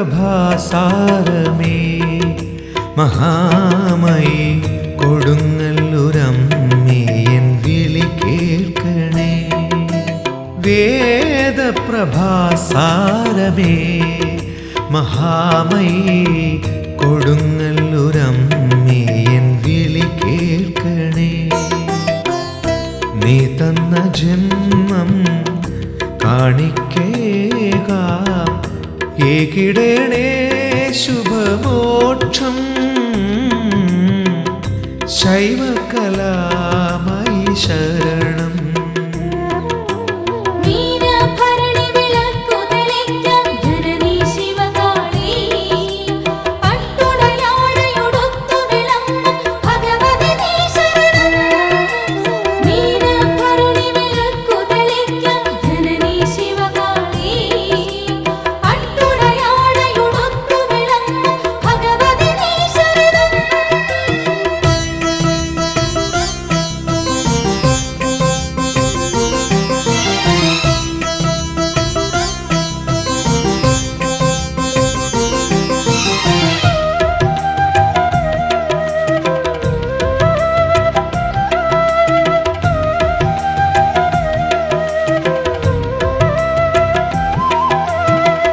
പ്രഭാസാരമേ മഹാമയി കൊടുങ്ങല്ലൂരമ്മേ N വിളി കേൾക്കണേ. വേദപ്രഭാസാരമേ മഹാമയി കൊടുങ്ങല്ലൂരമ്മേ N വിളി കേൾക്കണേ. നീ തന്ന ജന്മം കാണിക്കേകാം ഏകിടണേ ശുഭമോക്ഷം. ശൈവകലാമയി ശരണം.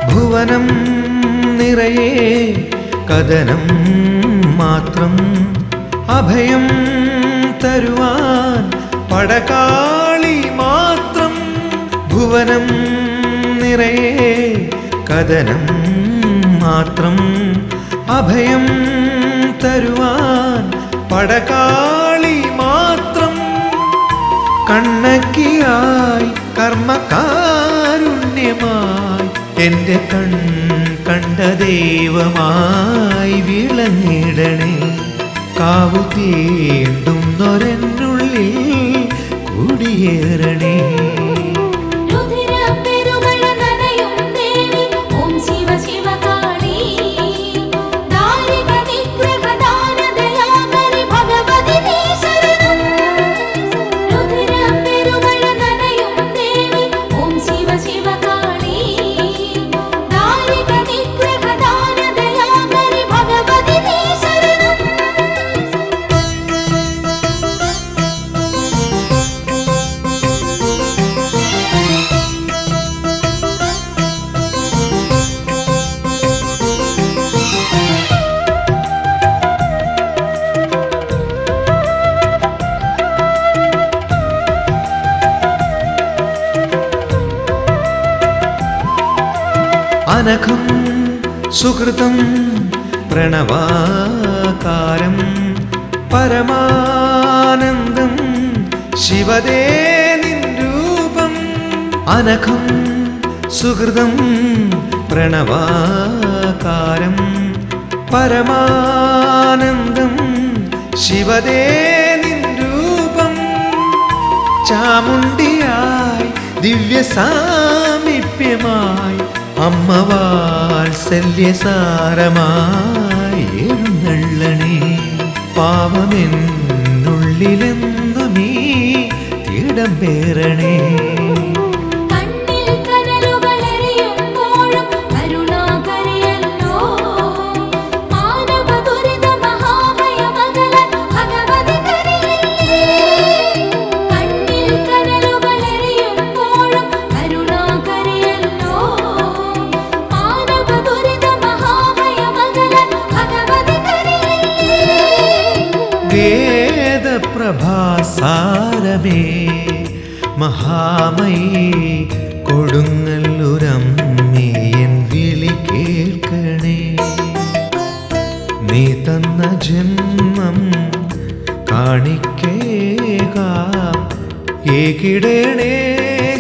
ഭുവനം നിറയെ കഥനം മാത്രം അഭയം തരുവാൻ പടകാളി മാത്രം. ഭുവനം നിറയെ കഥനം മാത്രം അഭയം തരുവാൻ പടകാളി മാത്രം. കണ്ണക്കിയായി കർമ്മകാരുണ്യമായി എൻ്റെ കണ്ട ദൈവമായി വിളങ്ങിടണേ. കാവു തീണ്ടുന്നൊരെന്നുള്ളിൽ കുടിയേറണേ. അനഘം സുഹൃതം പ്രണവാകാരം പരമാനന്ദം ശിവദേ നിൻ രൂപം. അനഘം സുഹൃതം പ്രണവാകാരം പരമാനന്ദം ശിവദേ നിൻ രൂപം. ചാമുണ്ടിയായി ദിവ്യസാമീപ്യമായി അമ്മ വാത്സല്യസാരമായി എഴുന്നള്ളണേ. പാവമെന്നുള്ളിലെന്നു നീ തിടം പേരണേ. വേദപ്രഭാസാരമേ മഹാമയി കൊടുങ്ങല്ലൂരമ്മേ എൻ വിളി കേൾക്കണേ. നീ തന്ന ജന്മം കാണിക്കേകാം ഏകിടണേ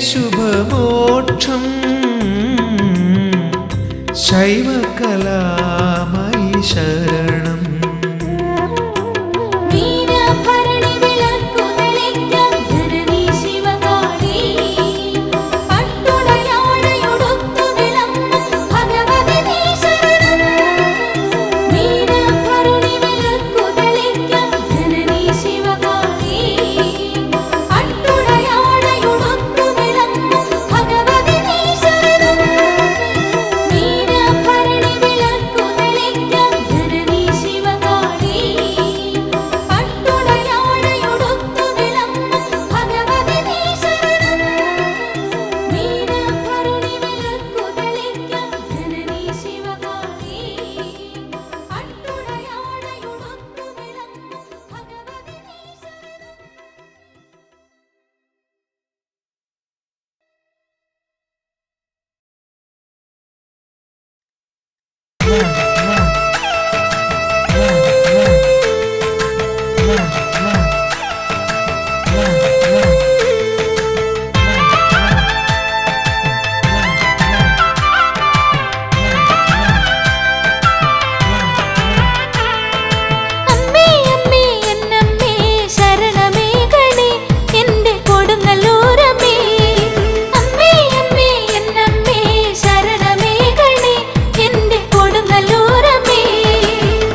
ശുഭമോക്ഷം. ശൈവകലാമയി ശരണം. ഭരണി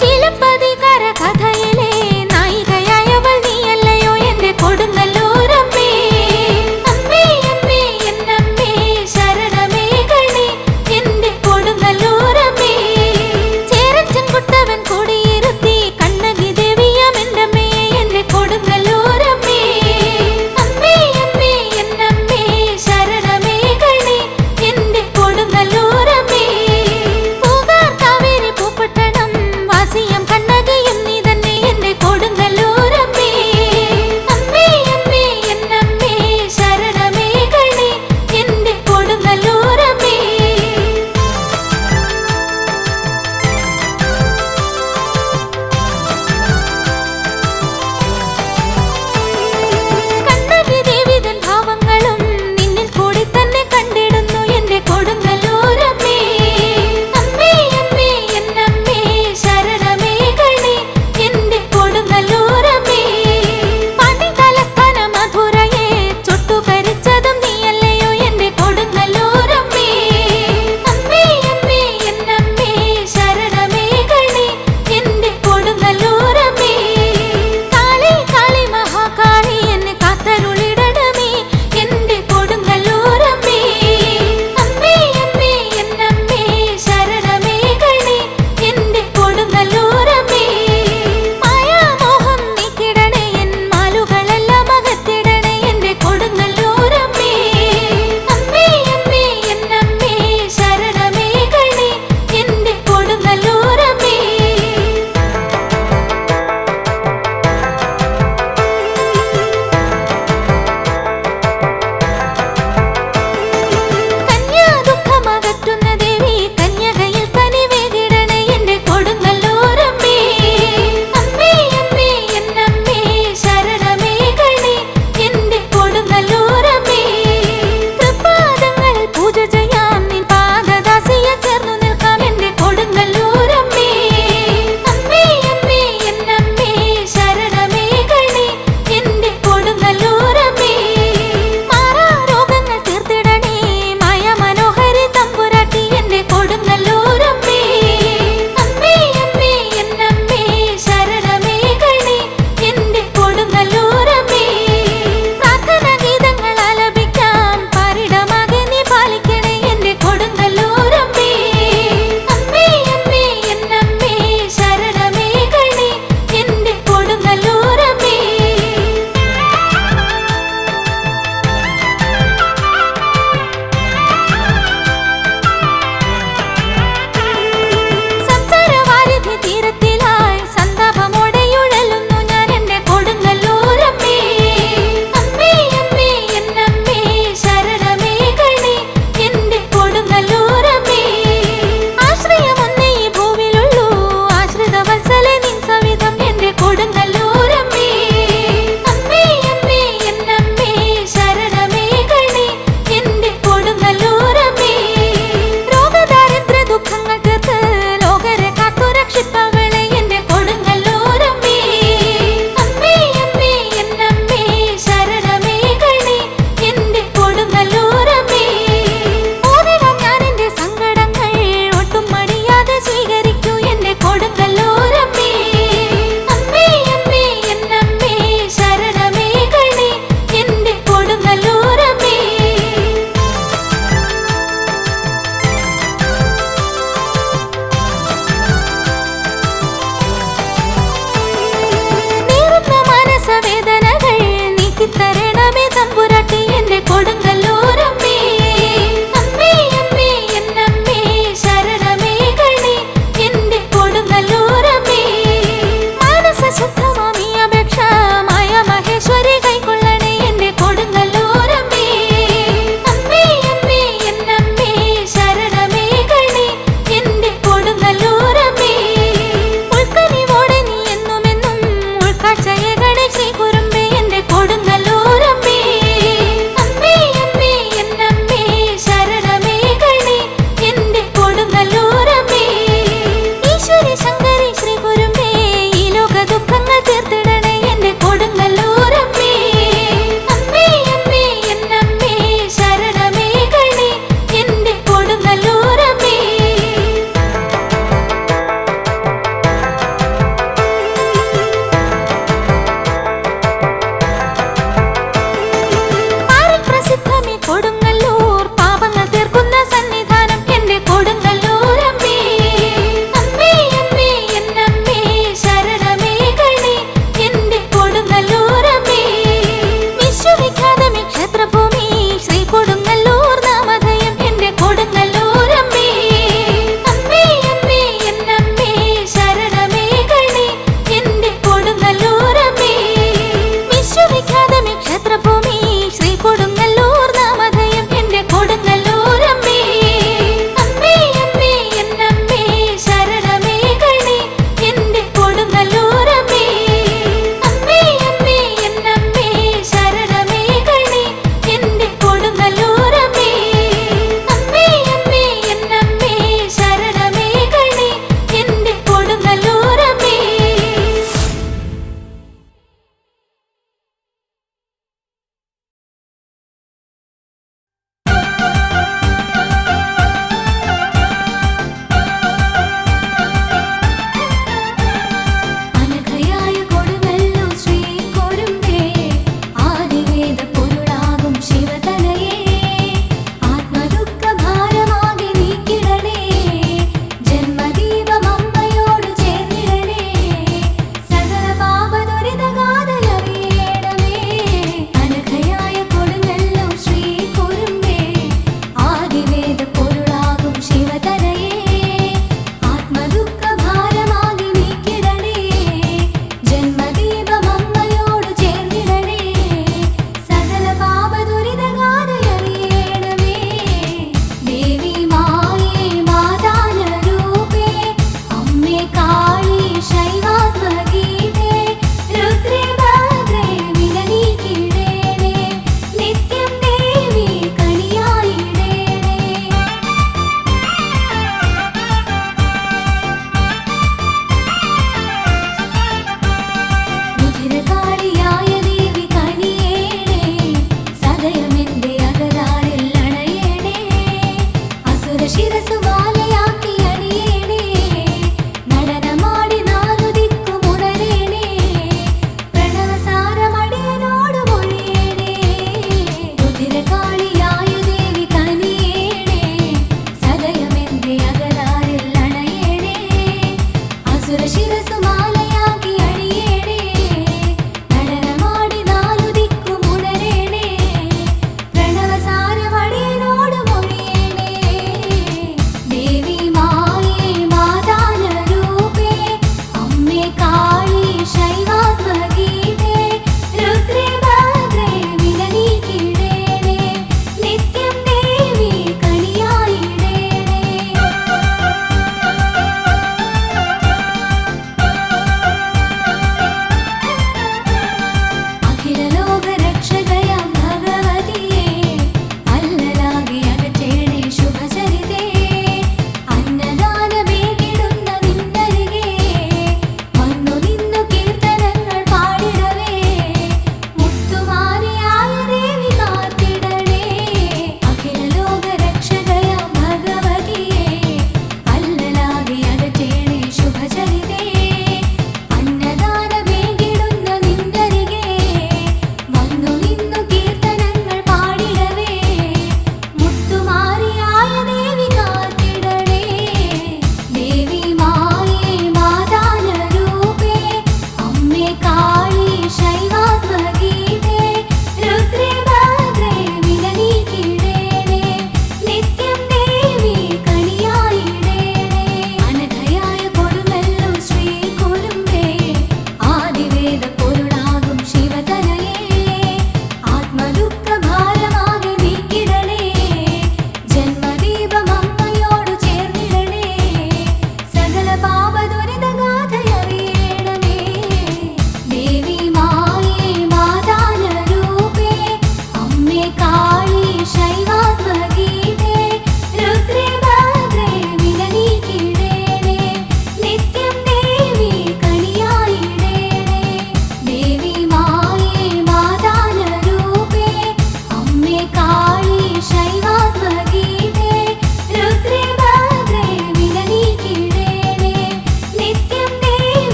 ചിലപ്പതികര കഥയിലെ നായികയായി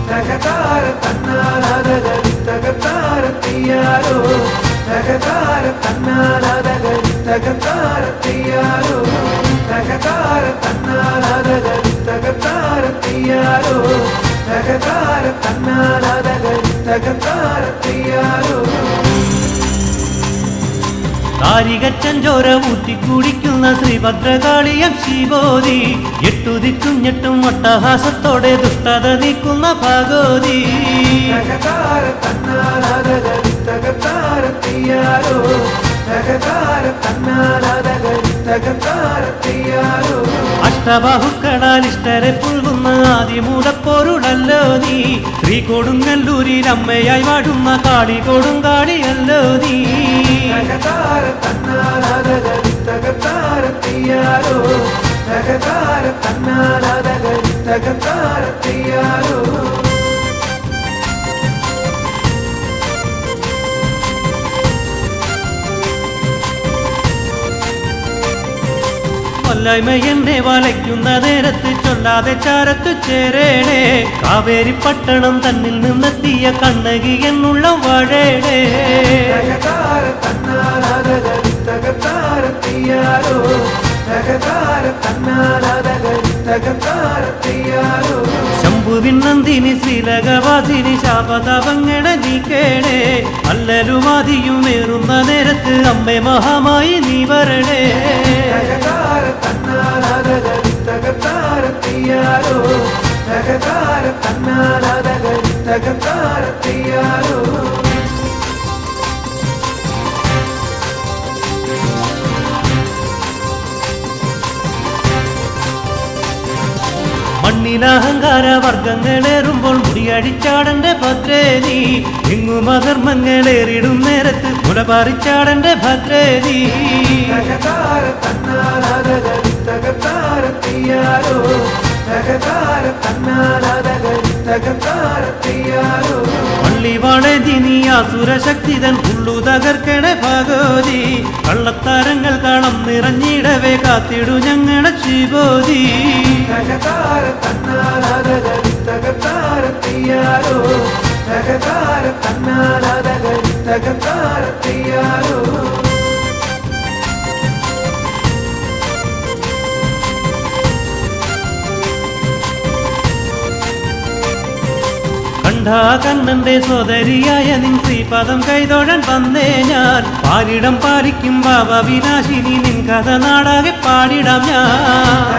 തകതാര തന്നാലതകരി തകതാര തീയാരോ തകതാര തന്നാലതകരി തകതാര തീയാരോ തകതാര തന്നാലതകരി തകതാര തീയാരോ തകതാര തന്നാലതകരി തകതാര തീയാരോ കാരികച്ചഞ്ചോര ഊറ്റിക്കുടിക്കുന്ന ശ്രീഭദ്രകാളിയം ശിവോതി എട്ടുദിക്കും ഞെട്ടും അട്ടഹാസത്തോടെ ദുഷ്ടത നീക്കുന്ന ഭഗവതി അഷ്ടബാഹുക്കളാലിഷ്ടരെ പുൽകുന്ന ആദിമൂലപ്പോരുടല്ലോ നീ ശ്രീ കൊടുങ്ങല്ലൂരിൽ അമ്മയായി വാഴുന്ന കാളി കൊടുങ്കാളിയല്ലോ നീ കൊല്ലായ്മ എന്നെ വലയ്ക്കുന്ന നേരത്ത് ചൊല്ലാതെ ചാരത്തു ചേരേണേ കാവേരി പട്ടണം തന്നിൽ നിന്നെത്തിയ കണ്ണകി എന്നുള്ള വഴേടേ ശംഭുവിൻ നന്ദിനി ശ്രീലകവാസിനി ശാപതാപങ്ങളെ നീക്കേണേ അല്ലലുമാതിയും വേറുന്ന നേരത്ത് അമ്മേ മഹാമായി നീ വരണേ മണ്ണിലഹങ്കാര വർഗങ്ങളേറുമ്പോൾ മുടിയടിച്ചാടന്റെ ഭദ്രേ നീ എങ്ങും അധർമ്മങ്ങളേറിടും നേരത്ത് മുലപാറിച്ചാടന്റെ ഭദ്രേ നീ പള്ളിവാളേതി നീ ആസുരശക്തിതൻ ഉള്ളു തകർക്കണ ഭഗവതി കള്ളത്താരങ്ങൾ കളം നിറഞ്ഞിടവേ കാത്തിടു ഞങ്ങളെ ശിവോതി കണ്ണന്റെ സോദരിയായ നിൻ ശ്രീപദം കൈതൊഴൻ വന്നേ ഞാൻ പാരിടം പാലിക്കും ബാബ വിനാശിനി നിൻ കഥ നാടാകെ പാടിടാം ഞാൻ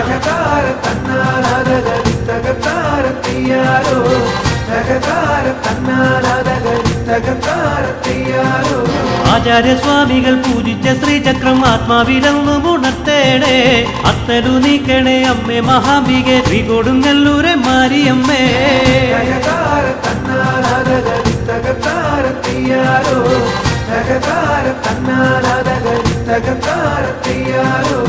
ആചാര്യസ്വാമികൾ പൂജിച്ച ശ്രീചക്രം ആത്മാവിലൊന്നു ഉണർത്തേ തേടേ അത്തരു നീക്കണേ അമ്മേ മഹാംബികെ ശ്രീ കൊടുങ്ങല്ലൂരെ മാരിയമ്മേ തകതാര തന്നാലാതകരിത്തകത്താരത്തിയാരോ തകതാര തന്നാലാതകരിത്തകത്താരത്തിയാരോ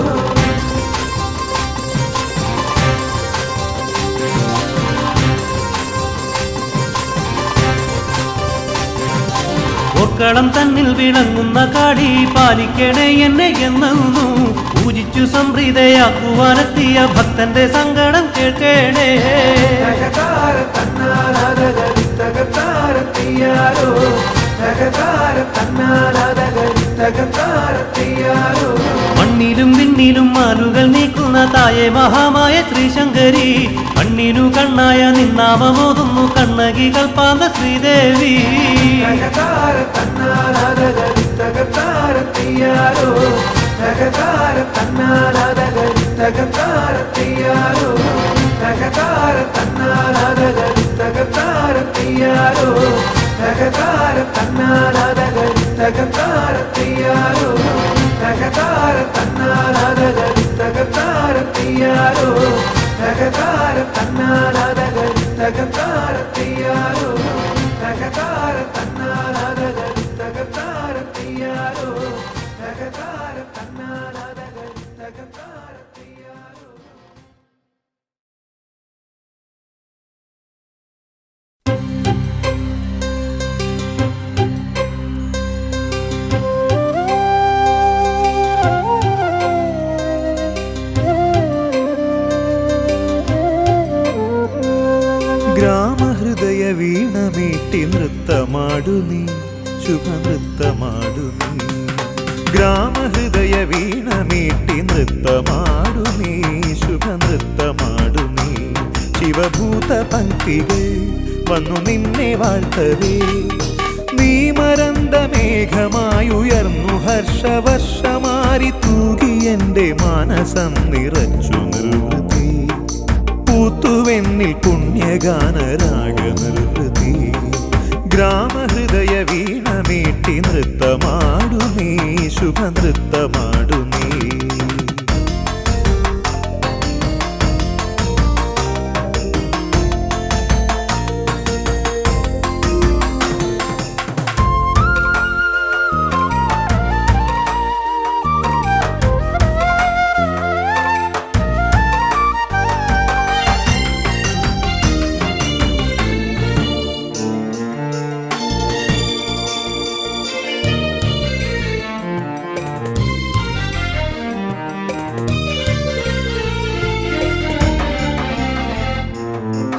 ഒക്കളം തന്നിൽ വിളങ്ങുന്ന കാടി പാലിക്കണേ എന്നെ എന്നു പൂജിച്ചു സംപ്രീതയാക്കുവാനെത്തിയ ഭക്തന്റെ സങ്കടം കേൾക്കണേ തകതാര തന്നാലാതകരിത്തകത്താരത്തിയാരോ തകതാര തന്നാലാതകരിത്തകത്താരത്തിയാരോ മണ്ണിലും വിണ്ണിലും മാലുകൾ നീക്കുന്ന തായെ മഹാമായ ശ്രീശങ്കരി കണ്ണിനു കണ്ണായ നിന്നാമമോതുന്നു കണ്ണകി കൽപ്പാന്ത ശ്രീദേവി തകതാര തന്നാലാതകരിത്തകത്താരത്തിയാരോ തകതാര തന്നാലാതകരിത്തകത്താരത്തിയാരോ തകതാര തന്നാലാതകരിത്തകത്താരത്തിയാരോ തകതാര തന്നാലാതകരിത്തകത്താരത്തിയാരോ തകതാര തന്നാലാതകരിത്തകത്താരത്തിയാരോ തകതാര തന്നാലാതകരിത്തകത്താരത്തിയാരോ തകതാര തന്നാലാതകരിത്തകത്താരത്തിയാരോ തകതാര തന്നാലാതകരിത്തകത്താരത്തിയാരോ ഗ്രാമഹൃദയ വീണമീട്ടി നൃത്തമാടു നീ ശുഭനൃത്തമാടു നീ ഗ്രാമഹൃദയ വീണമീട്ടി നൃത്തമാടു നീ ശുഭനൃത്തമാടു നീ ശിവഭൂത പങ്ക്തികൾ വന്നു നിന്നെ വാഴ്ത്തവേ നീ മരന്ത മേഘമായുയർന്നു ഹർഷവർഷമാരി തൂകി എൻ്റെ മാനസം നിറച്ചു നിർവൃതി പൂത്തുവെന്നിൽ പുണ്യഗാനരാഗ നിർവൃതി ഗ്രാമഹൃദയ വീണമീട്ടി നൃത്തമാടു നീ ശുഭനൃത്തമാടു നീ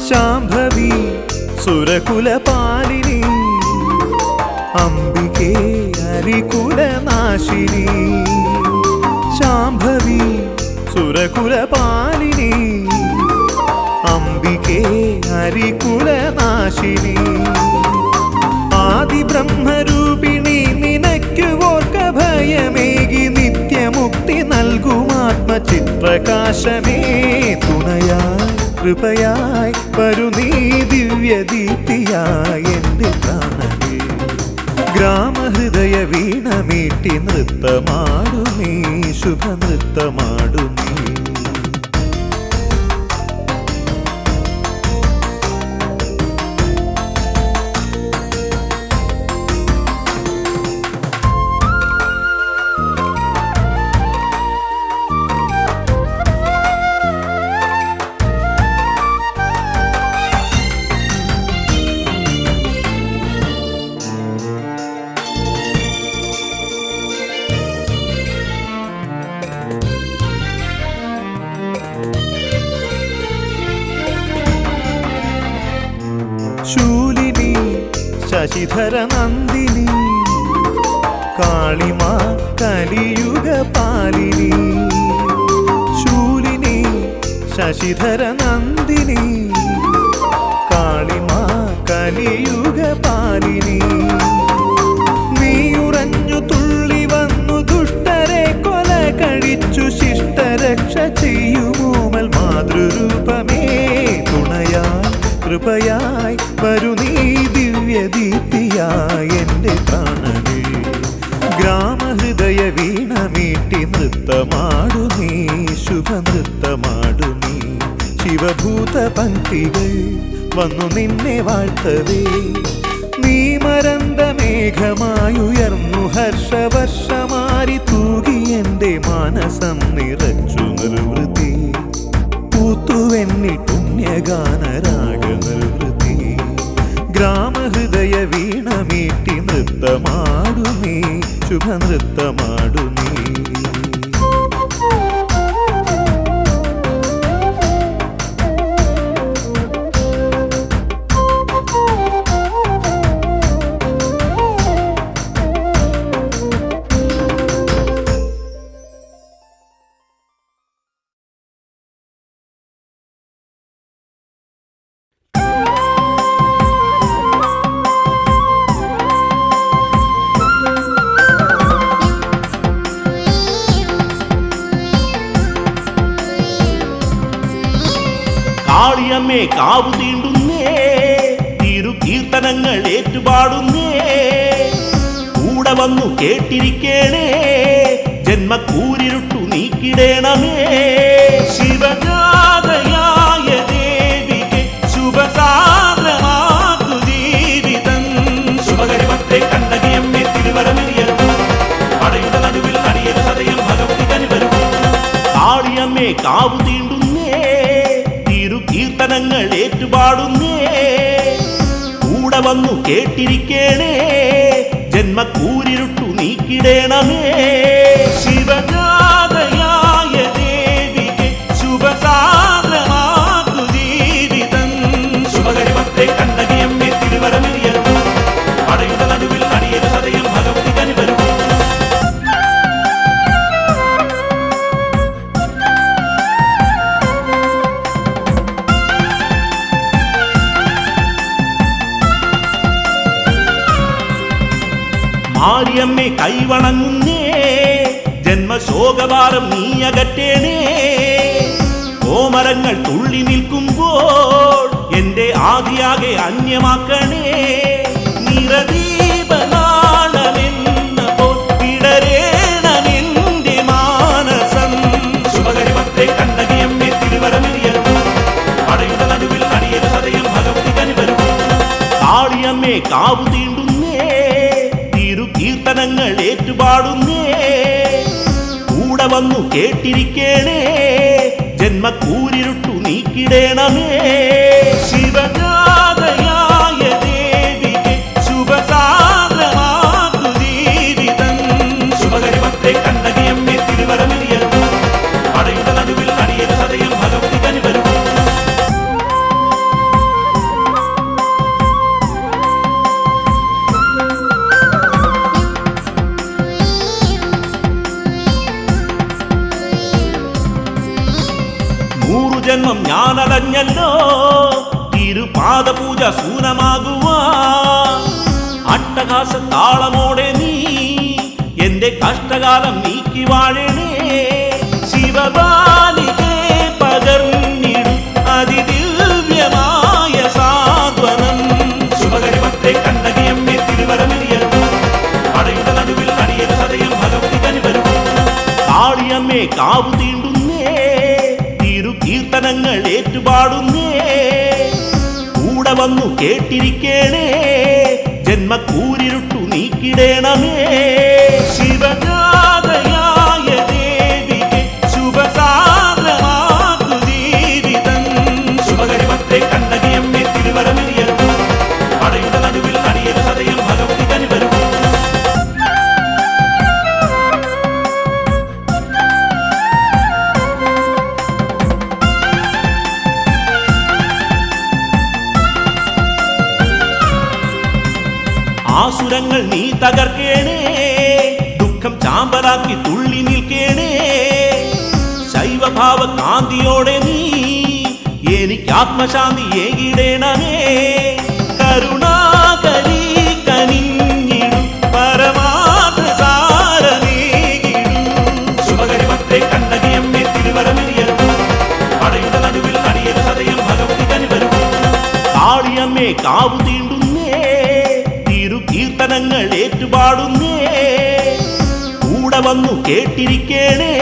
ശാംഭവി സുരകുലപാലിനി അംബികേ ഹരികുലനാശിനി ശാംഭവി സുരകുലപാലിനി അംബികേ ഹരികുലനാശിനി ആദിബ്രഹ്മരൂപിണി നിനക്കു ഓർക്ക ഭയമേകി നിത്യമുക്തി നൽകുമാത്മചിത്രകാശമേ തുണയായി കൃപയായി വരു നീ ദിവ്യദീപ്തിയായി എൻ്റെ പ്രാണനേ ഗ്രാമഹൃദയ വീണമീട്ടി നൃത്തമാടു നീ ശുഭനൃത്തമാടു നീ ശൂലിനി ശശിധര നന്ദിനി കാളിമാ കലിയുഗ പാലിനി ശൂലിനി ശശിധര നന്ദിനി കാളിമാ കലിയുഗ പാലിനി നീയുറഞ്ഞു തുള്ളി വന്നു ദുഷ്ടരെ കൊല കഴിച്ചു ശിഷ്ടരക്ഷ ചെയ്യുമോമൽ മാതൃരൂപമേ തുണയായി കൃപയായി വരു നീ ദിവ്യദീപ്തിയായി എൻ്റെ പ്രാണനേ ഗ്രാമഹൃദയ വീണമീട്ടി നൃത്തമാടു നീ ശിവഭൂത പങ്ക്തികൾ വന്നു നിന്നെ വാഴ്ത്തവേ നീ മരന്ത മേഘമായുയർന്നു ഹർഷവർഷമാരി തൂകി എൻ്റെ മാനസം നിറച്ചു നിർവൃതി പൂത്തുവെന്നിൽ പുണ്യഗാനരാഗ നിർവൃതി ഗ്രാമഹൃദയ വീണമീട്ടി നൃത്തമാടു നീ ശുഭനൃത്തമാടു നീ കാളിയമ്മേ കാവു തീണ്ടുന്നേ തിരു കീർത്തനങ്ങൾ ഏറ്റുപാടുന്നേ കൂടെ വന്നു കേട്ടിരിക്കേണേ ജന്മക്കൂരിരുട്ടു നീക്കിടേണമേ ശിവജാതയായ ദേവിക്ക് ശുഭസാന്ദ്രമാക്കു ജീവിതം ശുഭകരിമത്തെ കണ്ണകിയമ്മേ തിരുവരമെറിയൂ പടയുടെ നടുവിൽ അടിയൻ സദയം ഭഗവതി കനിവരൂ കാളിയമ്മേ കാവു തീണ്ടുന്നേ കീർത്തനങ്ങൾ ഏറ്റുപാടുന്നേ കൂടെ വന്നു കേട്ടിരിക്കേണേ ജന്മക്കൂരിരുട്ടു നീക്കിടേണമേ ശിവജാതയായ ദേവിക്ക് ശുഭസാന്ദ്രമാക്കു ജീവിതം ശുഭകരിമത്തെ കണ്ണകിയമ്മേ തിരുവരമെറിയൂ പടയുടെ നടുവിൽ അടിയൻ സദയം ഭഗവതി കനിവരൂ മാരിയമ്മേ കൈവണങ്ങുന്നേ ജന്മശോകഭാരം നീ അകറ്റേണേ കോമരങ്ങൾ തുള്ളി നിൽക്കുമ്പോൾ എന്റെ ആദിയാകെ അന്യമാക്കണേ നിറദീപനാളമെന്ന പോൽ വിടരേണമെന്റെ മാനസം ശുഭകരിമത്തെ കണ്ണകിയമ്മേ തിരുവരമെറിയൂ പടയുടെ നടുവിൽ അടിയൻ സദയം ഭഗവതി കനിവരൂ കാളിയമ്മേ കാവു തീണ്ടുന്നേ കീർത്തനങ്ങൾ ഏറ്റുപാടുന്നേ കൂടെ വന്നു കേട്ടിരിക്കേണേ ജന്മക്കൂരിരുട്ടു നീക്കിടേണമേ ശിവജാതയായ ദേവിക്ക് ശുഭസാന്ദ്രമാക്കു ജീവിതം ശുഭകരിമത്തെ കണ്ണകിയമ്മേ തിരുവരമെറിയൂ പടയുടെ നടുവിൽ അടിയൻ സദയം ഭഗവതി കനിവരൂ ജന്മം ഞാനലഞ്ഞല്ലോ തിരുപാദപൂജ സൂനമാകുവാ അട്ടഹാസ താളമോടെ നീ എന്റെ കഷ്ടകാലം നീക്കി വാഴണേ ശിവബാലികേ പകർന്നിടും അതിദിവ്യമായ സാന്ത്വനം ശുഭകരിമത്തെ കണ്ണകിയമ്മേ തിരുവരമെറിയൂ പടയുടെ നടുവിൽ അടിയൻ സദയം ഭഗവതി കനിവരൂ കാളിയമ്മേ കാവു തീണ്ടുന്നേ കീർത്തനങ്ങൾ ഏറ്റുപാടുന്നേ കൂടെ വന്നു കേട്ടിരിക്കേണേ ജന്മക്കൂരിരുട്ടു നീക്കിടേണമേ ശിവജാതയായ ദേവിക്ക് ശുഭസാന്ദ്രമാക്കു ജീവിതം ശുഭകരിമത്തെ കണ്ണകിയമ്മേ തിരുവരമെറിയൂ പടയുടെ നടുവിൽ അടിയൻ സദയം ഭഗവതി കനിവരൂ ആസുരങ്ങൾ നീ തകർക്കേണേ ദുഃഖം ചാമ്പലാക്കി തുള്ളി നിൽക്കേണേ ശൈവഭാവ കാന്തിയോടെ നീ എനിക്ക് ആത്മശാന്തി ഏകിടേണമേ കരുണാകരി കനിഞ്ഞിടും പരമാർത്ഥ സാരമേകിടും ശുഭകരിമത്തെ കണ്ണകിയമ്മേ തിരുവരമെറിയൂ പടയുടെ നടുവിൽ അടിയൻ സദയം ഭഗവതി കനിവരൂ കാളിയമ്മേ കാവു തീണ്ടുന്നേ കീർത്തനങ്ങൾ ഏറ്റുപാടുന്നേ കൂടെ വന്നു കേട്ടിരിക്കേണേ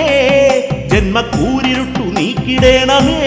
ജന്മക്കൂരിരുട്ടു നീക്കിടേണമേ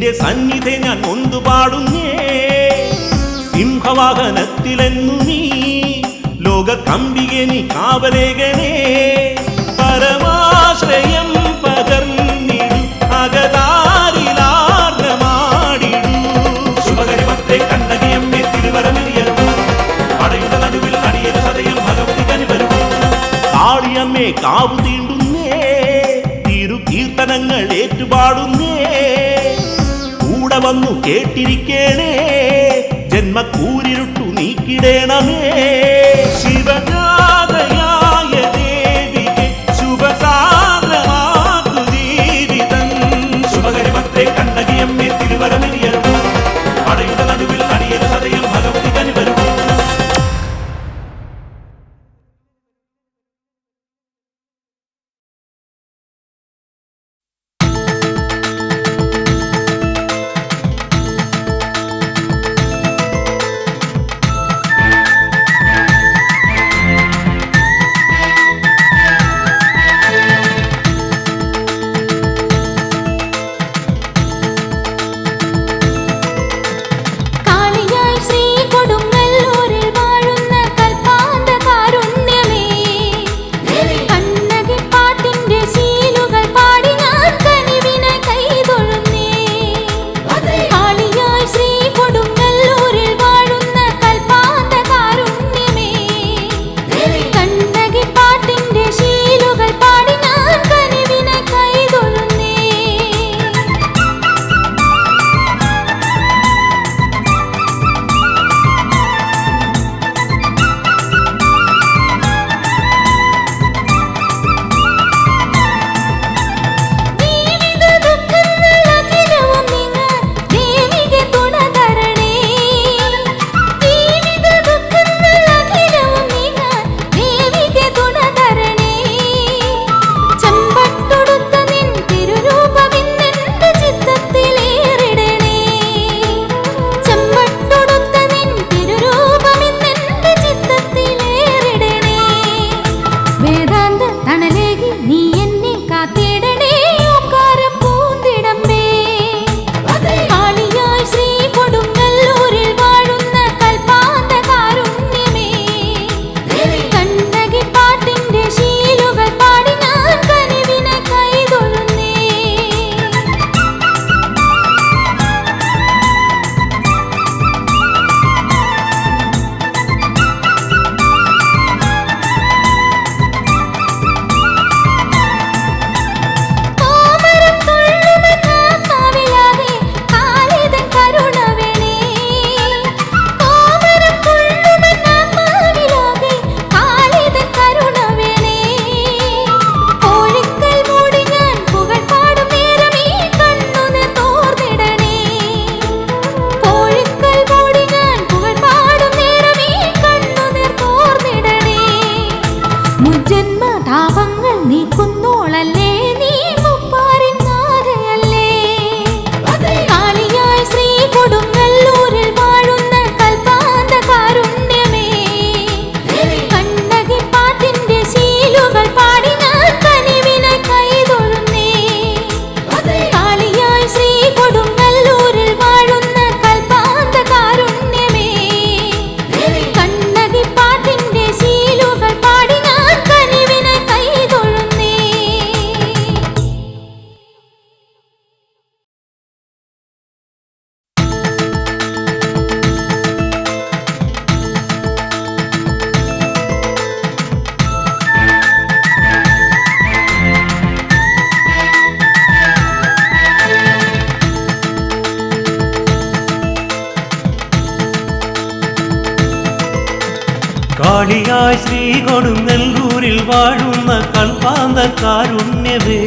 നിന്റെ സന്നിധി ഞാൻ നൊന്തുപാടുന്നേ. സിംഹവാഹനത്തിലെന്നു നീ ലോക കമ്പികെ നീ കാവലേകനേ. പരമാശ്രയം പകർന്നിടു അകതാരിലാർദ്രമാടിടു. ശുഭകരിമത്തെ കണ്ണകിയമ്മേ തിരുവരമിരിയരുളൂ. പടയുടെ നടുവിൽ അടിയരു സദയം ഭഗവതി കനിവരുളൂ. കാളിയമ്മേ കാവു തീണ്ടുന്നേ, തിരു കീർത്തനങ്ങൾ ഏറ്റുപാടുന്നേ. കൂടെ വന്നു കേട്ടിരിക്കേണേ, ജന്മക്കൂരിരുട്ടു നീക്കിടേണമേ. ശിവജാതയായ ദേവിക്ക് ശുഭസാന്ദ്രമാക്കു ജീവിതം. ശുഭകരിമത്തെ കണ്ണകിയമ്മേ തിരുവരമിരിയരുളൂ. പടയുടെ നടുവിൽ അടിയരു സദയം ഭഗവതി കനിവരുളൂ. കാളിയായി ശ്രീ കൊടുങ്ങല്ലൂരിൽ വാഴുന്ന കൽപ്പാന്ത കാരുണ്യമേ,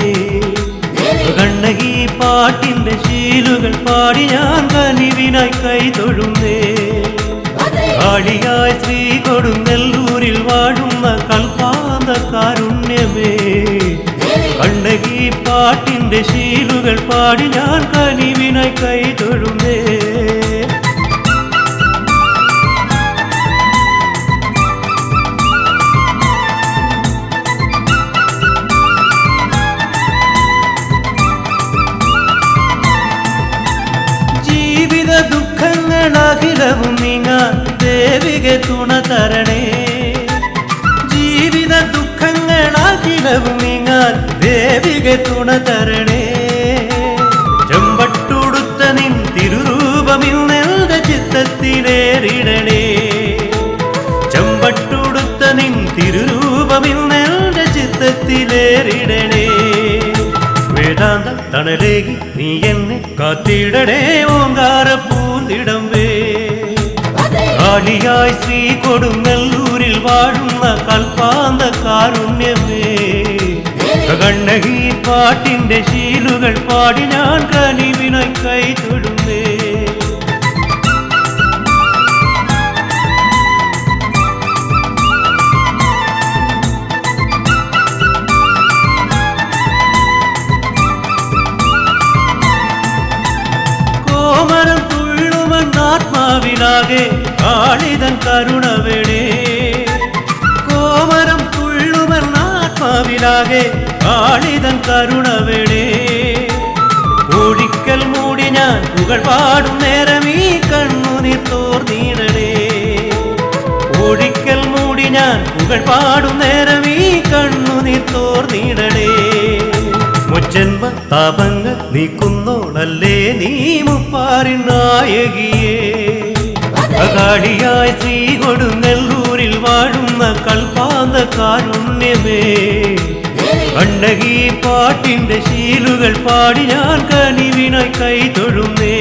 കണ്ണകി പാട്ടിന്റെ ശീലുകൾ പാടി ഞാൻ കനിവിനായി കൈതൊഴുന്നേ. കാളിയായി ശ്രീ കൊടുങ്ങല്ലൂരിൽ വാഴുന്ന കൽപ്പാന്ത കാരുണ്യമേ, കണ്ണകി പാട്ടിന്റെ ശീലുകൾ പാടി ഞാൻ കനിവിനായി കൈതൊഴുന്നേ. തുണ തരണേ. ജീവിത ദുഃഖങ്ങളാകിലവും നീങ്ങാൻ ദേവികെ തുണ തരണേ. ചെമ്പട്ടുടുത്ത നിൻ തിരുരൂപമിന്നെന്റെ ചിത്തത്തിലേറിടണേ. ചെമ്പട്ടുടുത്ത നിൻ തിരുരൂപമിന്നെന്റെ ചിത്തത്തിലേറിടണേ. വേദാന്ത തണലേകി നീ എന്നെ കാത്തിടണേ. ഓങ്കാര പൂന്തിടമ്പേ കാളിയായി ശ്രീ കൊടുങ്ങല്ലൂരിൽ വാഴുന്ന കൽപ്പാന്ത കാരുണ്യമേ. കണ്ണകി പാട്ടിന്റെ ശീലുകൾ പാടി ഞാൻ കനിവിനായി കൈ തൊഴുന്നേ. കോമരം തുള്ളുമെന്നാത്മാവിലാകെ കാളിതൻ കരുണവേടേ. കോമരം തുള്ളുമെന്നാത്മാവിലാകെ കാളിതൻ കരുണവേടേ. ഒഴിക്കൽ മൂടി ഞാൻ പുകൾ പാടും നേരം ഈ കണ്ണുനീർ തോർന്നിടണേ. ഒഴിക്കൽ മൂടി ഞാൻ പുകൾ പാടും നേരം ഈ കണ്ണുനീർ തോർന്നിടണേ. മുജ്ജന്മ താപങ്ങൾ നീക്കുന്നോളല്ലേ നീ മുപ്പാറിൻ നായകിയേ. കാളിയായി ശ്രീ കൊടുങ്ങല്ലൂരിൽ വാഴുന്ന കൽപ്പാന്ത കാരുണ്യമേ. കണ്ണകി പാട്ടിന്റെ ശീലുകൾ പാടി ഞാൻ കനിവിനായി കൈ തൊഴുന്നേ.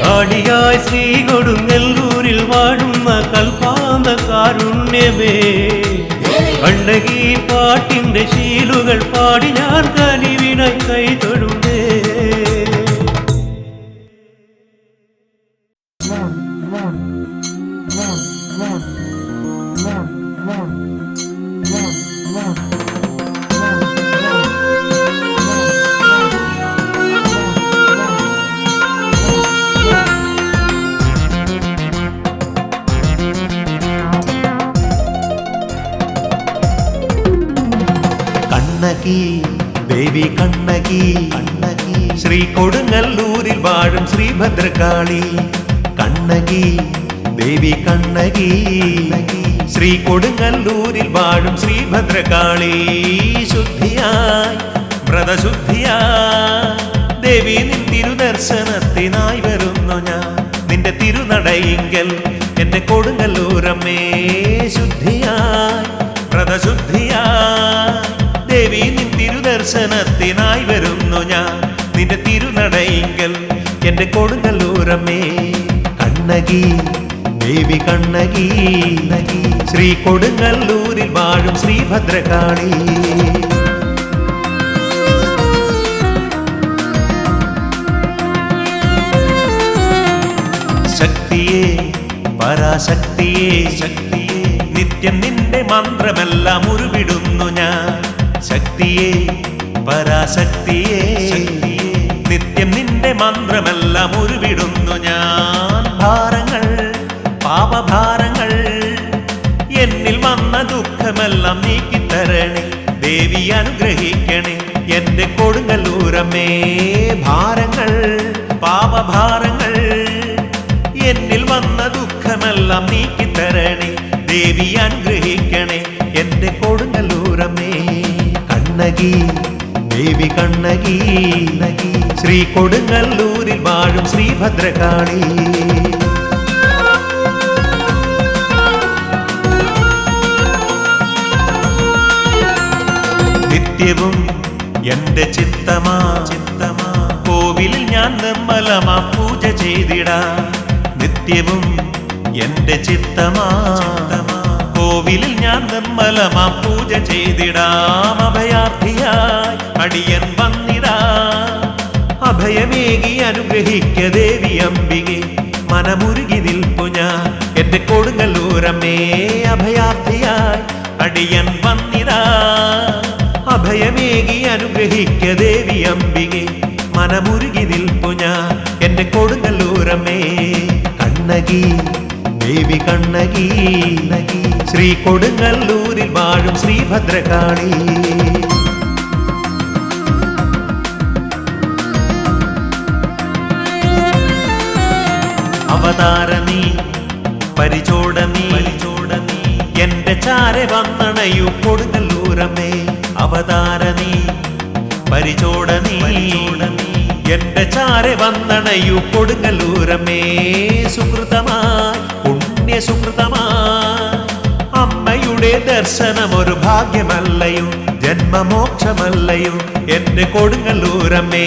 കാളിയായി ശ്രീ കൊടുങ്ങല്ലൂരിൽ വാഴുന്ന കൽപ്പാന്ത കാരുണ്യമേ. കണ്ണകി പാട്ടിന്റെ ശീലുകൾ പാടി ഞാൻ കനിവിനായി കൈ തൊഴുന്നേ. കണ്ണകി ദേവി കണ്ണകി കണ്ണകി ശ്രീ കൊടുങ്ങല്ലൂരിൽ വാഴും ശ്രീഭദ്രകാളി. കണ്ണകി ദേവി കണ്ണകി ശ്രീ കൊടുങ്ങല്ലൂരിൽ വാഴും ശ്രീഭദ്രകാളി. ശുദ്ധിയായി വ്രതശുദ്ധിയായി ദേവി നിൻ തിരുദർശനത്തിനായി വരുന്നു ഞാൻ. നിന്റെ തിരുനടയിങ്കൽ എന്റെ കൊടുങ്ങല്ലൂരമ്മേ. ശുദ്ധിയായി വ്രതശുദ്ധിയായി ദേവി നിൻ തിരുദർശനത്തിനായി വരുന്നു ഞാൻ. നിന്റെ തിരുനടയിങ്കൽ എന്റെ കൊടുങ്ങല്ലൂരമ്മേ. കണ്ണകി ദേവി കണ്ണകി ശ്രീ കൊടുങ്ങല്ലൂരിൽ വാഴും ശ്രീഭദ്രകാളി. ശക്തിയേ പരാശക്തിയേ ശക്തിയേ നിത്യം നിന്റെ മന്ത്രമെല്ലാം ഉരുവിടുന്നു ഞാൻ. ശക്തിയേ പരാശക്തിയേ നിത്യം നിന്റെ മന്ത്രമെല്ലാം ഉരുവിടുന്നു ഞാൻ. ഭാരങ്ങൾ പാപഭാരങ്ങൾ എന്നിൽ വന്ന ദുഃഖമെല്ലാം നീക്കിത്തരണേ. ദേവി അനുഗ്രഹിക്കണേ എന്റെ കൊടുങ്ങല്ലൂരമ്മേ. ഭാരങ്ങൾ പാപഭാരങ്ങൾ എന്നിൽ വന്ന ദുഃഖമെല്ലാം നീക്കിത്തരണേ. ദേവി അനുഗ്രഹിക്കണേ എന്റെ കൊടുങ്ങല്ലൂരമ്മേ. കണ്ണകി ദേവി കണ്ണകി ശ്രീ കൊടുങ്ങല്ലൂരിൽ വാഴും ശ്രീഭദ്രകാളി. നിത്യവും എന്റെ ചിത്തമാ കോവിലിൽ ഞാൻ നിർമ്മലമാ പൂജ ചെയ്തിടാ. നിത്യവും എന്റെ ചിത്തമാ കോവിലിൽ ഞാൻ നിർമ്മലമാ പൂജ ചെയ്തിടാം. അഭയാർത്ഥിയായി അടിയൻ വന്നിടാ. അഭയമേകി അനുഗ്രഹിക്ക ദേവി അംബികെ. മനമുരുകി നിൽപ്പു ഞാൻ എന്റെ കൊടുങ്ങല്ലൂരമ്മേ. അഭയാർത്ഥിയായി അടിയൻ വന്നിടാ. അഭയമേകി അനുഗ്രഹിക്ക ദേവി അംബികെ. മനമുരുകി നിൽപ്പു ഞാൻ എന്റെ കൊടുങ്ങല്ലൂരമ്മേ. കണ്ണകി ദേവി കണ്ണകി ശ്രീ കൊടുങ്ങല്ലൂരിൽ വാഴും ശ്രീഭദ്രകാളി. അവതാര നീ പരിചോട നീ എന്റെ ചാരെ വന്നണയു കൊടുങ്ങല്ലൂരമ്മേ അവതാര നീ പരിചോട നീ എന്റെ ചാരെ വന്നണയു കൊടുങ്ങല്ലൂരമ്മേ സുഹൃതമായി പുണ്യ സുഹൃതമായി അമ്മയുടെ ദർശനം ഒരു ഭാഗ്യമല്ലയോ ജന്മമോക്ഷമല്ലയോ എന്റെ കൊടുങ്ങല്ലൂരമ്മേ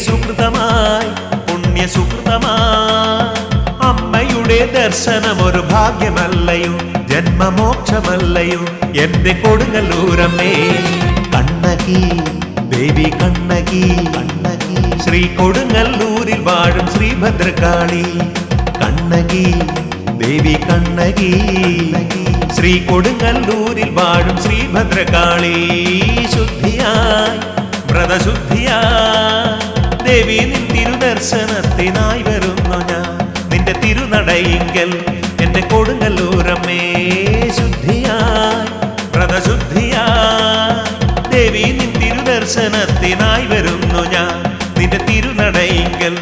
സുഹൃതമായി പുണ്യ സുഹൃതമായി അമ്മയുടെ ദർശനം ഒരു ഭാഗ്യമല്ലയോ ജന്മമോക്ഷമല്ലയോ എന്റെ കൊടുങ്ങല്ലൂരമ്മേ കണ്ണകി ദേവി കണ്ണകി ശ്രീ കൊടുങ്ങല്ലൂരിൽ വാഴും ശ്രീഭദ്രകാളി കണ്ണകി ദേവി കണ്ണകി ശ്രീ കൊടുങ്ങല്ലൂരിൽ വാഴും ശ്രീഭദ്രകാളി ശുദ്ധിയായി വ്രതശുദ്ധിയായി ദേവി നിൻ തിരുദർശനത്തിനായി വരുന്നു ഞാൻ നിന്റെ തിരുനടയിങ്കൽ എന്റെ കൊടുങ്ങല്ലൂരമ്മേ ശുദ്ധിയായി വ്രതശുദ്ധിയായി ദേവി നിൻ തിരുദർശനത്തിനായി വരുന്നു ഞാൻ നിന്റെ തിരുനടയിങ്കൽ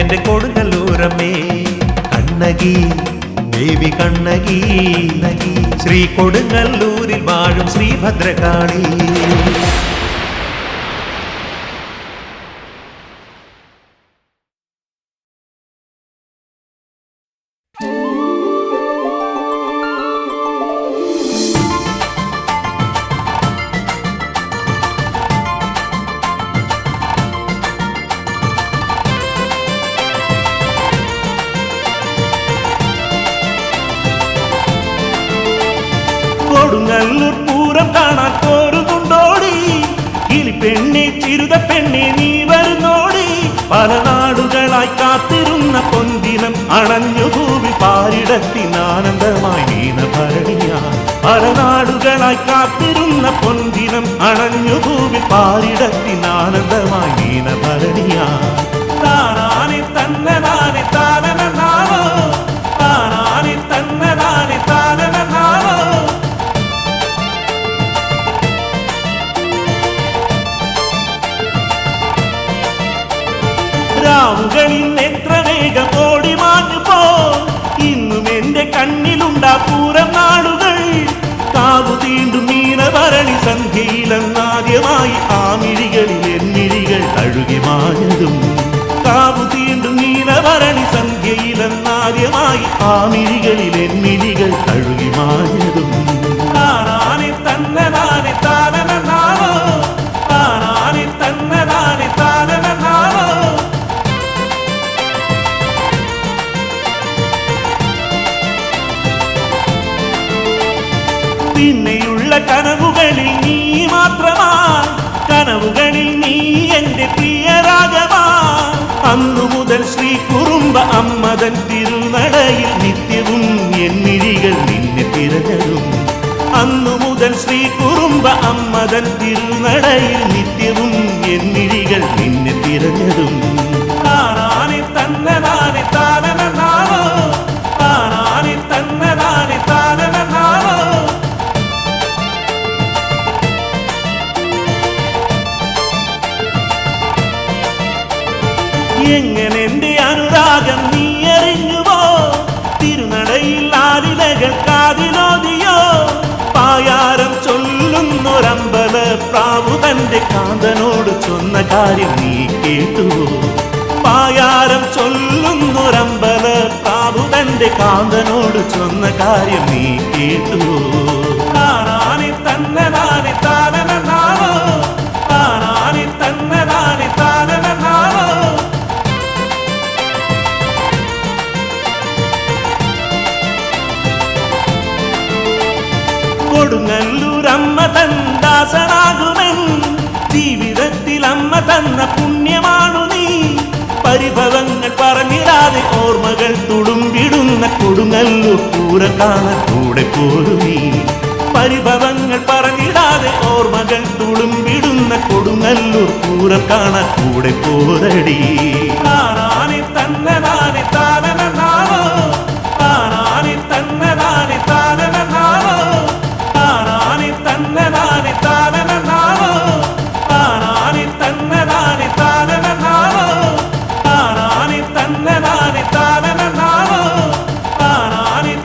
എന്റെ കൊടുങ്ങല്ലൂരമ്മേ കണ്ണകി ദേവി കണ്ണകി ശ്രീ കൊടുങ്ങല്ലൂരിൽ വാഴും ശ്രീഭദ്രകാളി കൊടുങ്ങല്ലൂർ പൂരം കാണാൻ പോരുന്നുണ്ടോടി കിളിപ്പെണ്ണെ ചിരുത പെണ്ണെ നീ വരുന്നോടി പല നാടുകളായി കാത്തിരുന്ന പൊന്തിനം അണഞ്ഞു ഭൂമി പാരിടത്തിനാനന്ദമായി നീന ഭരണിയാ പല നാടുകളായി കാത്തിരുന്ന പൊന്തിനം അണഞ്ഞു ഭൂമി പാരിടത്തിനാനന്ദമായി നീന ഭരണിയാ താനാനെ തന്നനാനെ താനനാവോ താനാനെ തന്നനാനെ താനനാവോ രാവുകളിൽ എത്ര വേഗം ഓടി മാഞ്ഞു പോ ഇന്നും എന്റെ കണ്ണിലുണ്ടാ പൂരം നാളുകൾ കാവു തീണ്ടും മീനഭരണി സന്ധ്യയിലെന്നാദ്യമായി ആ മിഴികളിൽ എന്നിഴികൾ അഴുകി മാഞ്ഞതും കാവു തീണ്ടും മീനഭരണി സന്ധ്യയിലെന്നാദ്യമായി ആ മിഴികളിൽ എന്നിഴികൾ അഴുകി മാഞ്ഞതും താനാനെ തന്നനാനെ താനനാവോ താനാനെ തന്നനാനെ താനനാവോ പിന്നെയുള്ള കനവുകളിൽ നീ മാത്രമാ കനവുകളിൽ നീ എന്റെ പ്രിയരാഗമാ അന്നു മുതൽ ശ്രീ കുറുമ്പ അമ്മതൻ തിരുനടയിൽ നിത്യവും എന്നിഴികൾ നിന്നെ തിരഞ്ഞതും അന്നു മുതൽ ശ്രീ കുറുമ്പ അമ്മതൻ തിരുനടയിൽ നിത്യവും എന്നിഴികൾ നിന്നെ തിരഞ്ഞതും താനാനെ തന്നനാനെ താനനാവോ താനാനെ തന്നനാനെ താനനാവോ എങ്ങനെ എന്റെ അനുരാഗം നീ അറിഞ്ഞുവോ തിരുനടയിൽ ആലിലകൾ കാതിലോതിയോ പായാരം ചൊല്ലുന്നൊരമ്പല പ്രാവു തന്റെ കാന്തനോട് ചൊന്ന കാര്യം നീ കേട്ടുവോ പായാരം ചൊല്ലുന്നൊരമ്പല പ്രാവു തന്റെ കാന്തനോട് ചൊന്ന കാര്യം നീ കേട്ടുവോ താനാനെ തന്നനാനെ താനനാവോ താനാനെ തന്നനാനെ താനനാവോ കൊടുങ്ങല്ലൂർ അമ്മ തന്ദാസനാകുമെൻ ജീവിതത്തിൽ അമ്മ തന്ന പുണ്യമാണു നീ പരിഭവങ്ങൾ പറഞ്ഞിടാതെ ഓർമ്മകൾ തുളുമ്പിടുന്ന കൊടുങ്ങല്ലൂർ പൂരം കാണാൻ കൂടെ പോരു നീ പരിഭവങ്ങൾ പറഞ്ഞിടാതെ ഓർമ്മകൾ തുളുമ്പിടുന്ന കൊടുങ്ങല്ലൂർ പൂരം കാണാൻ കൂടെ പോരടി താനാനെ തന്നനാനെ താനനാവോ താനാനെ തന്നനാനെ താനനാവോ താനാനെ തന്നനാനെ താനനാവോ താനാനെ തന്നനാനെ താനനാവോ താനാനെ തന്നനാനെ താനനാവോ താനാനെ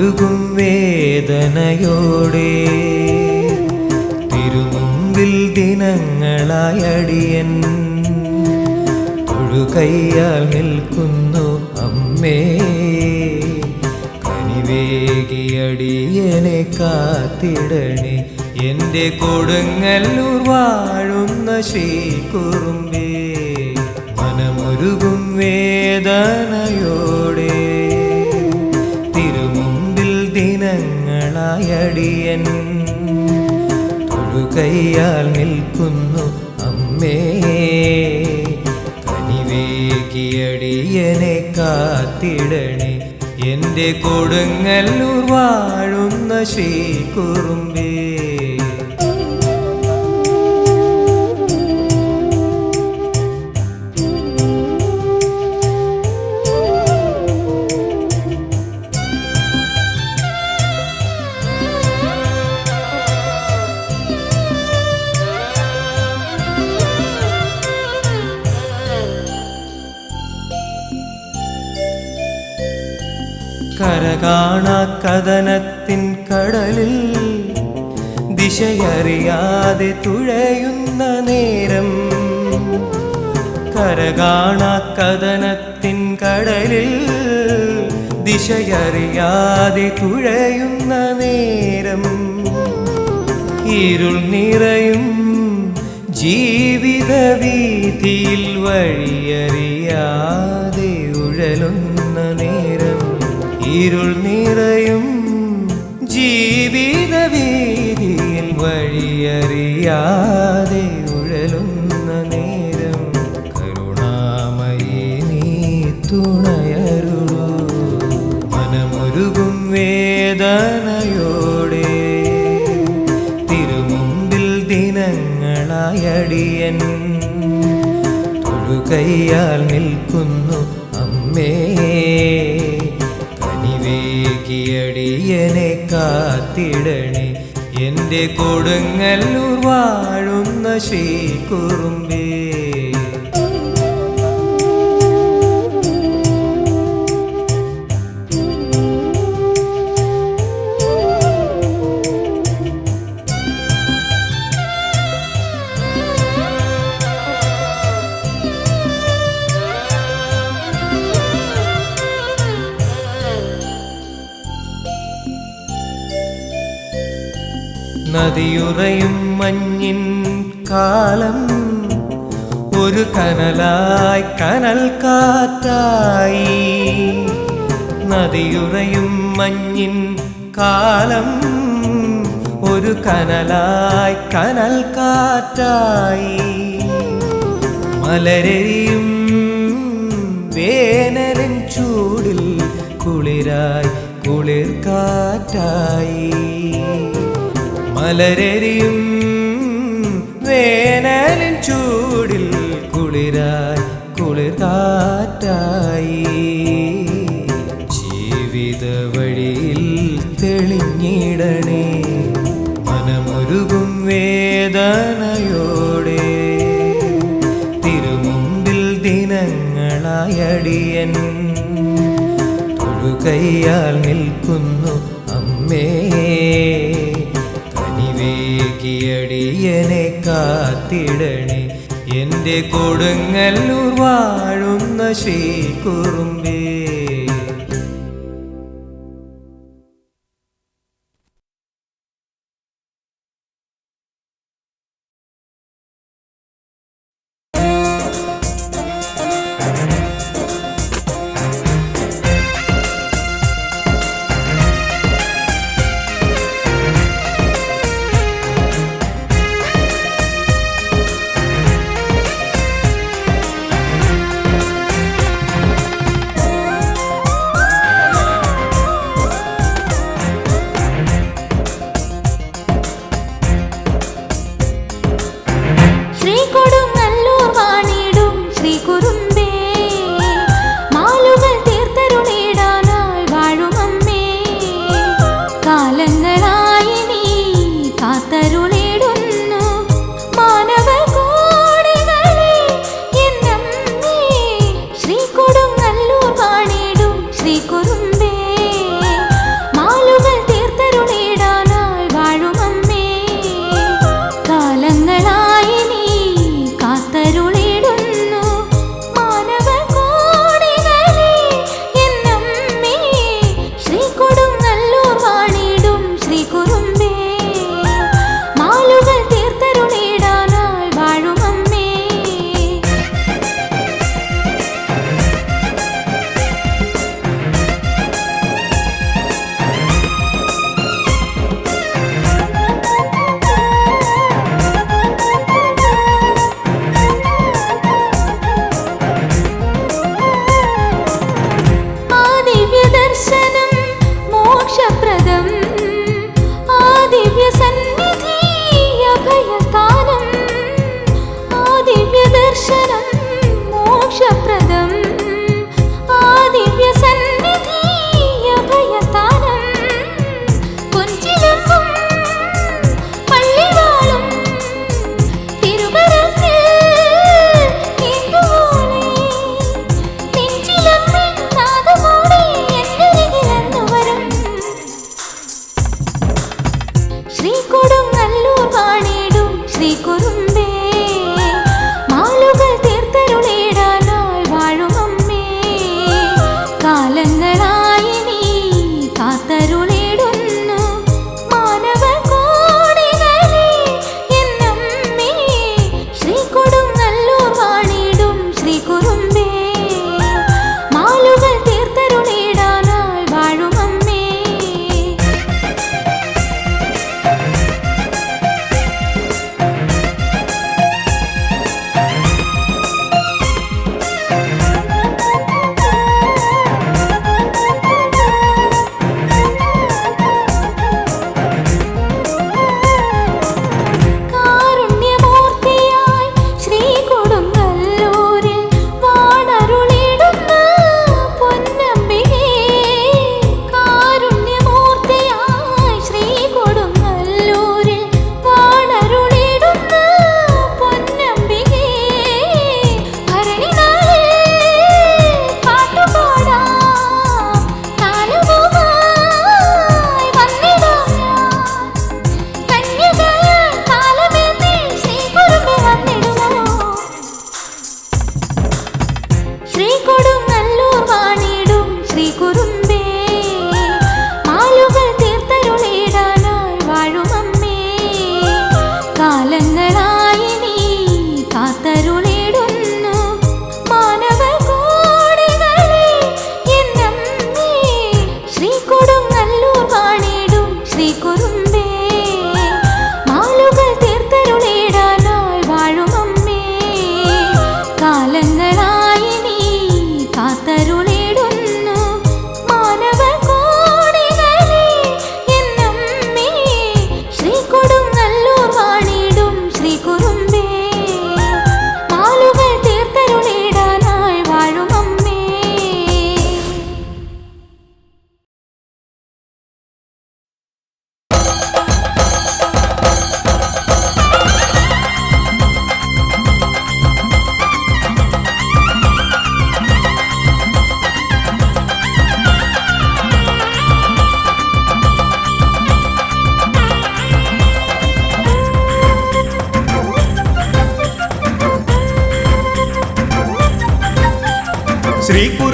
മനമൊരുകും വേദനയോടെ തിരുമുമ്പിൽ ദിനങ്ങളായടിയൻ തൊഴുകയ്യാൽ നിൽക്കുന്നു അമ്മേ കനിവേകിയടിയനെ കാത്തിടണേ എൻ്റെ കൊടുങ്ങല്ലൂർ വാഴുന്ന ശ്രീകുറുമ്പേ മനമൊരുകും വേദനയോടെ തിരുമുമ്പിൽ ദിനങ്ങളായടിയൻ തൊഴുകയ്യാൽ നിൽക്കുന്നു അമ്മേ കനിവേകിയടിയനെ കാത്തിടണേ എൻ്റെ കൊടുങ്ങല്ലൂർ വാഴുന്ന ശ്രീകുറുമ്പേ കരകാണാ കഥനത്തിൻ കടലിൽ ദിശയറിയാതെ തുഴയുന്ന നേരം കരകാണാ കഥനത്തിൻ കടലിൽ ദിശയറിയാതെ തുഴയുന്ന നേരം ഇരുൾ നിറയും ജീവിത വീതിയിൽ വഴിയറിയാതെ ഉഴലുന്ന നേരം ഇരുൾ നിറയും ജീവിത വീതിയിൽ വഴിയറിയാതെ ഉഴലുന്ന നേരം കരുണാമയേ നീ തുണയരുളൂ മനമൊരുകും വേദനയോടെ തിരുമുമ്പിൽ ദിനങ്ങളായടിയൻ തൊഴുകയ്യാൽ നിൽക്കുന്നു അമ്മേ കനിവേകിയടിയനെ കാത്തിടണേ എൻ്റെ കൊടുങ്ങല്ലൂർ വാഴുന്ന ശ്രീകുറുമ്പേ നദിയുറയും മഞ്ഞിൻ കാലം ഒരു കനലായി കനൽ കാറ്റായി നദിയുറയും മഞ്ഞിൻ കാലം ഒരു കനലായി കനൽ കാറ്റായി മലരെയും വേനലിൻ ചൂടിൽ കുളിരായി കുളിർ കാറ്റായി മലരെയും വേനലിൻ ചൂടിൽ കുളിരായി കുളിർ കാറ്റായി ജീവിത വഴിയിൽ തെളിഞ്ഞിടണേ മനമൊരുകും വേദനയോടെ തിരുമുമ്പിൽ ദിനങ്ങളായടിയൻ തൊഴുകയ്യാൽ നിൽക്കുന്നു അമ്മേ കനിവേകിയടിയനെ കാത്തിടണേ എൻ്റെ കൊടുങ്ങല്ലൂർ വാഴുന്ന ശ്രീകുറുമ്പേ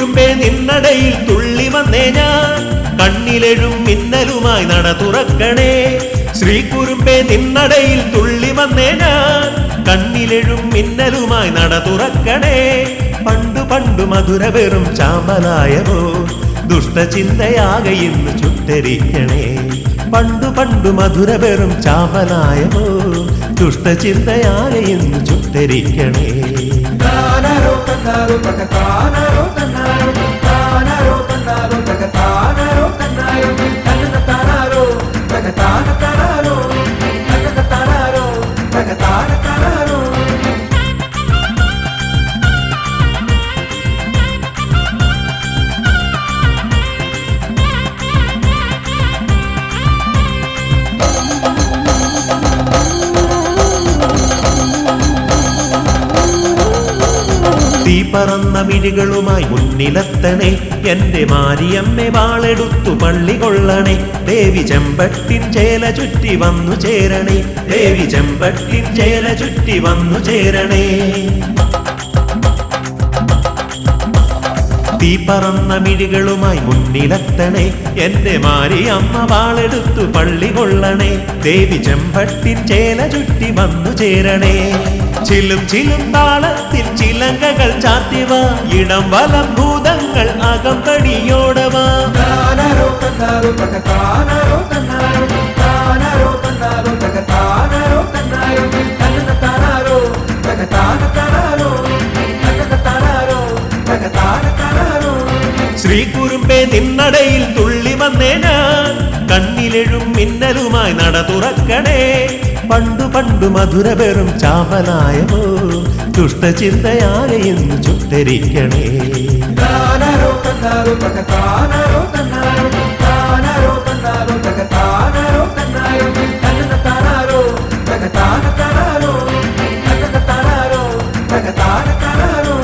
ശ്രീകുറുമ്പേ നിന്നടയിൽ തുള്ളി വന്നേ ഞാൻ കണ്ണിലെഴും മിന്നലുമായി നട തുറക്കണേ ശ്രീകുറുമ്പേ നിന്നടയിൽ തുള്ളി വന്നേ ഞാൻ കണ്ണിലെഴും മിന്നലുമായി നട തുറക്കണേ പണ്ടു പണ്ടു മധുര വെറും ചാമ്പലായവോ ദുഷ്ടചിന്തയാകെ ഇന്ന് ചുട്ടരിക്കണേ പണ്ടു പണ്ടു മധുര വെറും ചാമ്പലായവോ ദുഷ്ടചിന്തയാകെ ഇന്ന് ചുട്ടരിക്കണേ താനാരോ തന്നാരോ തകതാനാരോ തന്നാരോ താനാരോ തന്നാരോ തകതാനാരോ തന്നാരോ തകതാനാരോ തകതാനാരോ തകതാനാരോ തകതാനാരോ തീ പറന്ന മിഴികളുമായി മുന്നിലെത്തണേ എന്റെ മാരിയമ്മേ വാളെടുത്തു പള്ളി കൊള്ളണേ ദേവി ചെമ്പട്ടിൻ ചേല ചുറ്റി വന്നു ചേരണേ ദേവി ചെമ്പട്ടിൻ ചേല ചുറ്റി വന്നു ചേരണേ തീ പറന്ന മിഴികളുമായി മുന്നിലെത്തണേ എന്റെ മാരിയമ്മ വാളെടുത്തു പള്ളി കൊള്ളണേ ദേവി ചെമ്പട്ടിൻ ചേല ചുറ്റി വന്നു ചേരണേ ചിലും ചിലും താളത്തിൽ ചിലങ്കകൾ ചാത്തിവ ഇടം വലം ഭൂതങ്ങൾ അകമ്പടിയോടവാ താനാരോ തന്നാരോ തകതാനാരോ തന്നാരോ താനാരോ തന്നാരോ തകതാനാരോ തന്നാരോ തകതാനാരോ തകതാനാരോ തകതാനാരോ തകതാനാരോ ശ്രീകുറുമ്പേ നിന്നടയിൽ തുള്ളി വന്നേ ഞാൻ കണ്ണിലെഴും മിന്നലുമായി നട തുറക്കണേ പണ്ടു പണ്ടു മധുര വെറും ചാമ്പലായവോ ദുഷ്ടചിന്തയാകെ ഇന്ന് ചുട്ടരിക്കണേ താനാരോ തന്നാരോ തകതാനാരോ തന്നാരോ താനാരോ തന്നാരോ തകതാനാരോ തന്നാരോ തകതാനാരോ തകതാനാരോ തകതാനാരോ തകതാനാരോ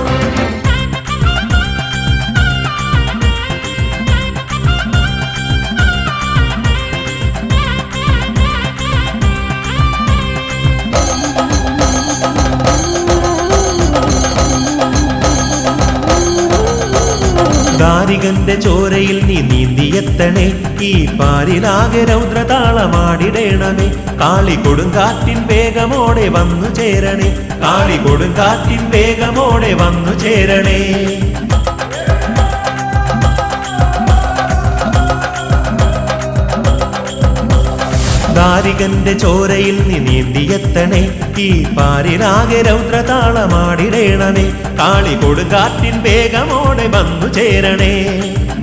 ദാരികന്റെ ചോരയിൽ നീ നീന്തിയെത്തണേ ഈ പാരിലാകെ രൗദ്രതാളമാടിടേണമേ കാളി കൊടുങ്കാറ്റിൻ വേഗമോടെ വന്നു ചേരണേ കാളി കൊടുങ്കാറ്റിൻ വേഗമോടെ വന്നു ചേരണേ ദാരികന്റെ ചോരയിൽ നീ നീന്തിയെത്തണേ ഈ പാരിലാകെ രൗദ്രതാളമാടിടേണമേ കാളി കൊടുങ്കാറ്റിൻ വേഗമോടെ വന്നു ചേരണേ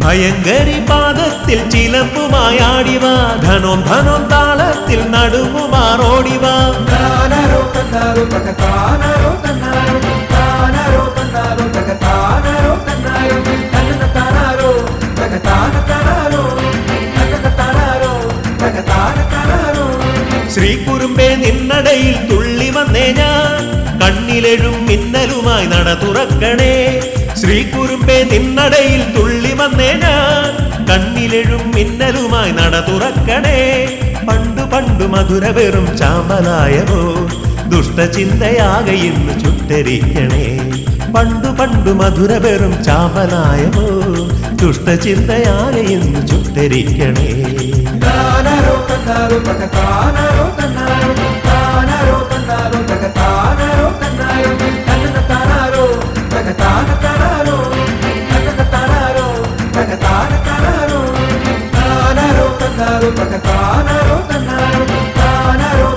ഭയങ്കരി പാദത്തിൽ ചിലമ്പുമായാടിവാ ധനോം ധനോം താളത്തിൽ നടുങ്ങുമാറോടിവാ താനാരോ തന്നാരോ തകതാനാരോ തന്നാരോ താനാരോ തന്നാരോ തകതാനാരോ തന്നാരോ തകതാനാരോ തകതാനാരോ തകതാനാരോ തകതാനാരോ ശ്രീകുറുമ്പേ നിന്നടയിൽ തുള്ളി വന്നേ ഞാൻ കണ്ണിലെഴും മിന്നലുമായി നട തുറക്കണേ ശ്രീകുറുമ്പേ നിന്നടയിൽ തുള്ളി വന്നേ ഞാൻ കണ്ണിലെഴും മിന്നലുമായി നട തുറക്കണേ പണ്ടു പണ്ടു മധുര വെറും ചാമ്പലായവോ ദുഷ്ടചിന്തയാകെ ഇന്ന് ചുട്ടരിക്കണേ പണ്ടു പണ്ടു മധുര വെറും ചാമ്പലായവോ ദുഷ്ടചിന്തയാകെ ഇന്ന് ചുട്ടരിക്കണേ താനാരോ തന്നാരോ തകതാനാരോ തന്നാരോ താനാരോ തന്നാരോ തകതാനാരോ തന്നാരോ തകതാനാരോ തകതാനാരോ തകതാനാരോ തകതാനാരോ താനാരോ തന്നാരോ തകതാനാരോ തന്നാരോ താനാരോ